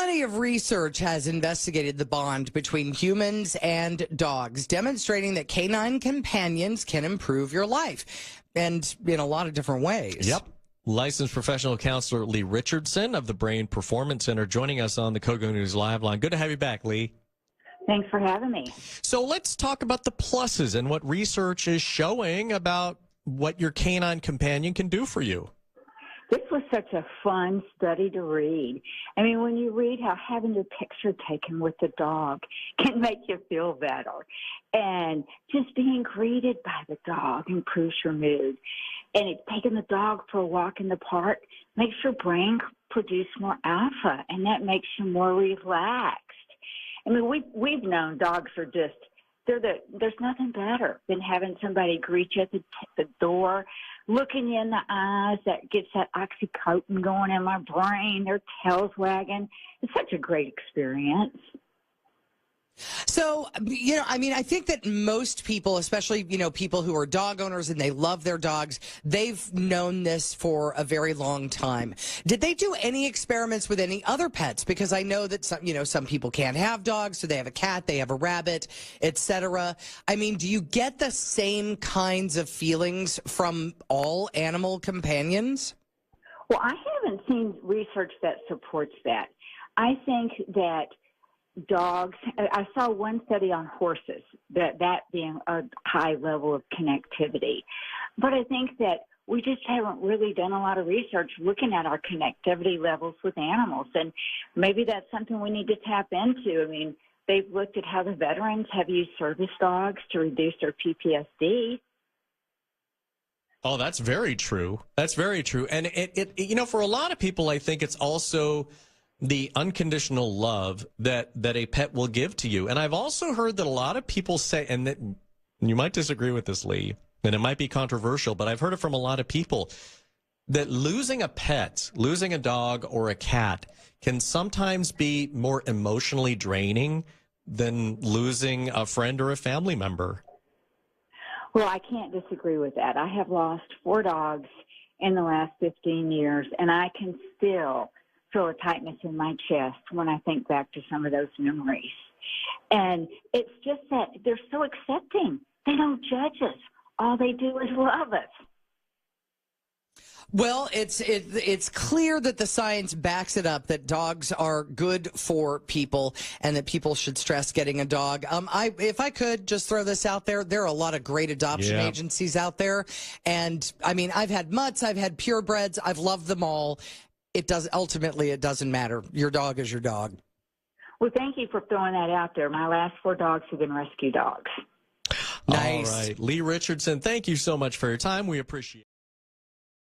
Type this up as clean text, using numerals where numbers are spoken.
Plenty of research has investigated the bond between humans and dogs, demonstrating that canine companions can improve your life, and in a lot of different ways. Yep. Licensed professional counselor Leigh Richardson of the Brain Performance Center joining us on the KOGO News Live line. Good to have you back, Leigh. Thanks for having me. So let's talk about the pluses and what research is showing about what your canine companion can do for you. This was such a fun study to read. I mean, when you read how having your picture taken with the dog can make you feel better, and just being greeted by the dog improves your mood, and taking the dog for a walk in the park makes your brain produce more alpha, and that makes you more relaxed. I mean, we've known dogs are just, there's nothing better than having somebody greet you at the door, looking you in the eyes. That gets that oxytocin going in my brain. Their tails wagging. It's such a great experience. So, I mean, I think that most people, especially, people who are dog owners and they love their dogs, they've known this for a very long time. Did they do any experiments with any other pets? Because I know that some people can't have dogs, so they have a cat, they have a rabbit, etc. I mean, do you get the same kinds of feelings from all animal companions? Well, I haven't seen research that supports that. I think that dogs, I saw one study on horses, that being a high level of connectivity. But I think that we just haven't really done a lot of research looking at our connectivity levels with animals. And maybe that's something we need to tap into. I mean, they've looked at how the veterans have used service dogs to reduce their PTSD. Oh, that's very true. That's very true. And it for a lot of people, I think it's also the unconditional love that a pet will give to you. And I've also heard that a lot of people say, and that you might disagree with this, Leigh, and it might be controversial, but I've heard it from a lot of people, that losing a pet, losing a dog or a cat, can sometimes be more emotionally draining than losing a friend or a family member. Well, I can't disagree with that. I have lost 4 dogs in the last 15 years, and I can still feel a tightness in my chest when I think back to some of those memories. And it's just that they're so accepting. They don't judge us. All they do is love us. Well, it's clear that the science backs it up, that dogs are good for people and that people should stress getting a dog. If I could just throw this out there are a lot of great adoption agencies out there. And I mean, I've had mutts, I've had purebreds, I've loved them all. It doesn't matter. Your dog is your dog. Well, thank you for throwing that out there. My last 4 dogs have been rescue dogs. Nice. All right. Leigh Richardson, thank you so much for your time. We appreciate it.